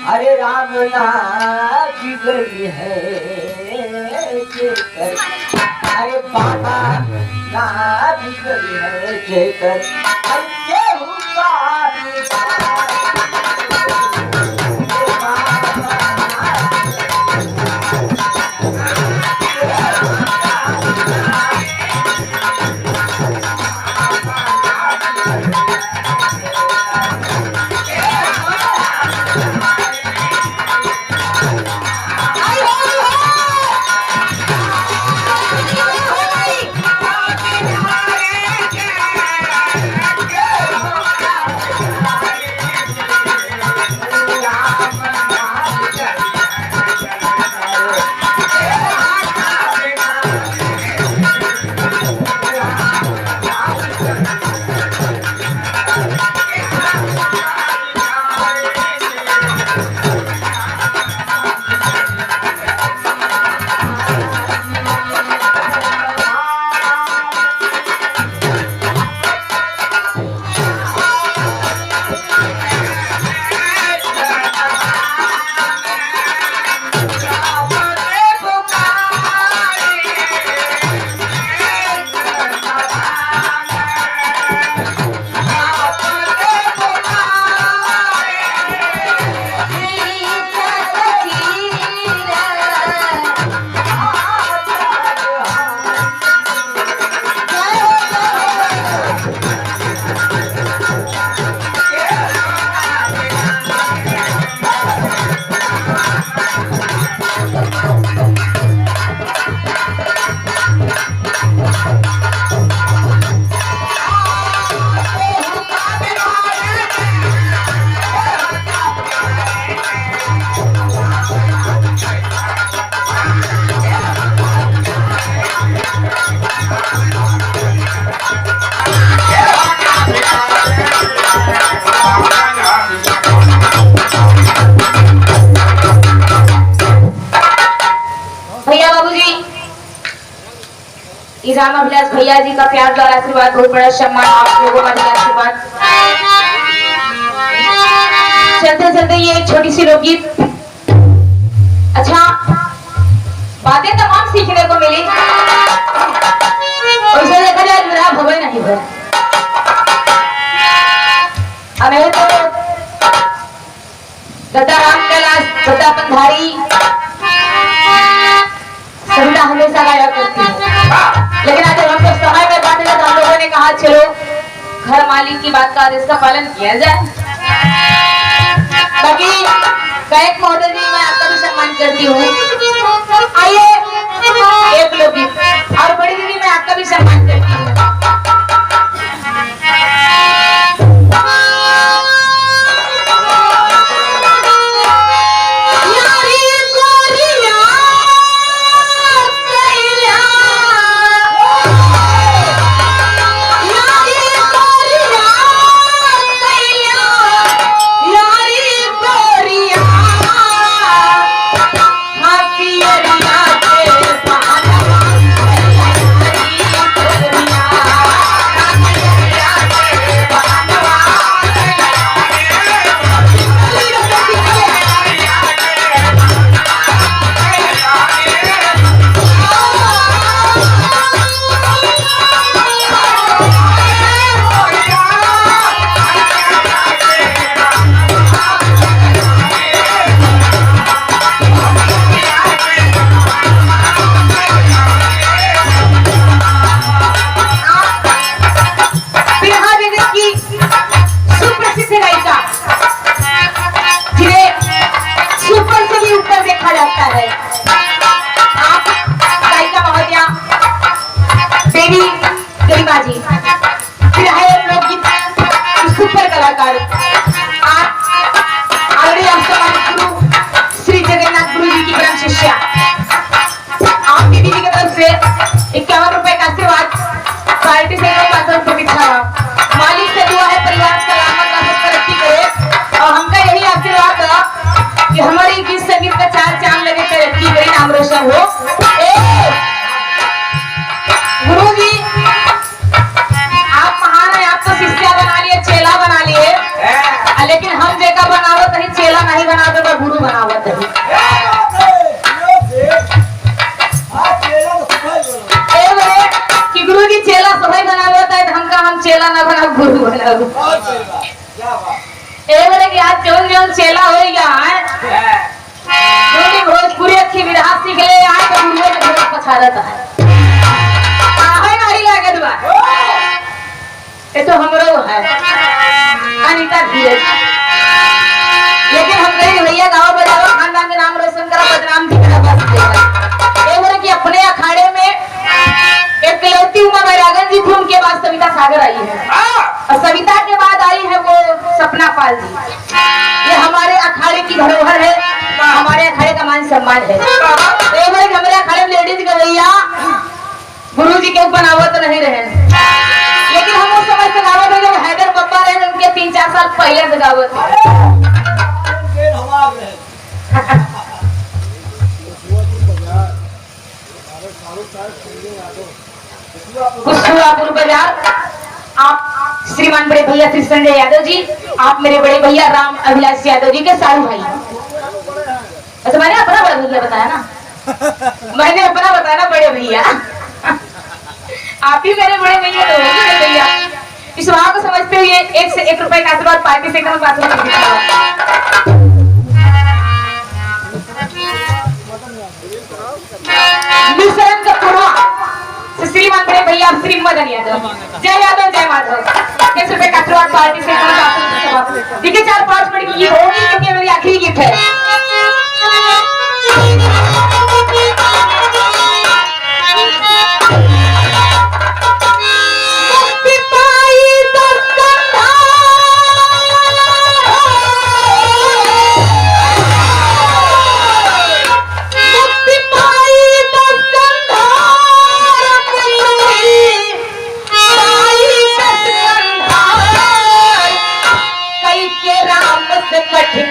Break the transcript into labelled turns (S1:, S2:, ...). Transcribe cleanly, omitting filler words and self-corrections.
S1: अरे राम नाम गई है अरे बाबा नाम गई है चेतर
S2: राम अभिलाष भैया जी का प्यार और आशीर्वाद, बहुत बड़ा सम्मान आप लोगों का आशीर्वाद। चलते चलते ये एक छोटी सी लोकगीत, अच्छा बातें तमाम सीखने को मिली, उसे देखा जाए मेरा भवन नहीं हुआ हमें तो गदा राम कैलाश गदा पंधारी सविता हमेशा गाया करती है, लेकिन आज हम लोग समय में बांटे तो हम लोगों ने कहा चलो घर मालिक की बात का इसका पालन किया जाए। बाकी गायक महोदय जी मैं आपका भी सम्मान करती हूँ, आइए एक लोकगीत, और बड़ी दीदी मैं आपका भी सम्मान करती हूँ। लगता है। आप गायिका महोदया देवी गरिमा जी, फिर है लोकगीत सुपर कलाकार आप आदरणीय हमारे गुरु श्री जगन्नाथ गुरु जी की परम शिष्या, आप दीदी जी की तरफ से 51 रुपए का आशीर्वाद पार्टी से प्रतीक्षा। मालिक से दुआ है परिवार सलामत तरक्की करे और हमका यही आशीर्वाद था कि हमारी गीत संगीत का चार चांद लगे, तरक्की करे, नाम रोशन हो। गुरु जी आप महान है, आप तो शिष्या बना लिए, चेला बना लिए, लेकिन हम जेका बनावत नहीं चेला नहीं बनावत तो गुरु बनावत है। कि गुरु जी चेला सभी बनावत है, हम चेला ना बना गुरु बनावत। कि आज जो चेला हो गया भोजपुरी अच्छी विधा सीख ले आए तो गुरु में बहुत पछाड़ता है नहीं लागत बा। ये तो हमरो है अनिता धीरज, लेकिन हम कहीं भैया गाँव बजाओ खानदान के नाम रोशन करा, बदनाम भी करा बस कि अपने अखाड़े में एक कलौती उमा बैरागन जी थी, उनके बाद सविता सागर आई है और सविता के बाद आई है वो सपना पाल जी। ये हमारे अखाड़े की धरोहर है, हमारे अखाड़े का मान सम्मान है। हमारे अखाड़े में लेडीज गवैया गुरु जी के बनावत नहीं रहे, लेकिन हम उस समय से गावत है जब हैदर बब्बा रहे, उनके 3-4 साल पहले से गावत खुशपुरापुर बाजार। आप श्रीमान बड़े भैया श्री संजय यादव जी, आप मेरे बड़े भैया राम अभिलाष यादव जी के सारू भाई। अच्छा मैंने अपना बड़ा भैया बताया ना, मैंने अपना बताया ना बड़े भैया, आप ही मेरे बड़े भैया तो बड़े भैया। इस वहां को समझते हुए 1 से 1 रुपए का आशीर्वाद पार्टी से कम बात मिश्रण का पूर्वा श्रीमान बड़े भैया श्री मदन यादव, जय यादव जय माधव। 1 रुपए का आशीर्वाद पार्टी से कम। देखिए 4-5 मिनट की होगी क्योंकि मेरी आखिरी गीत है। कठिन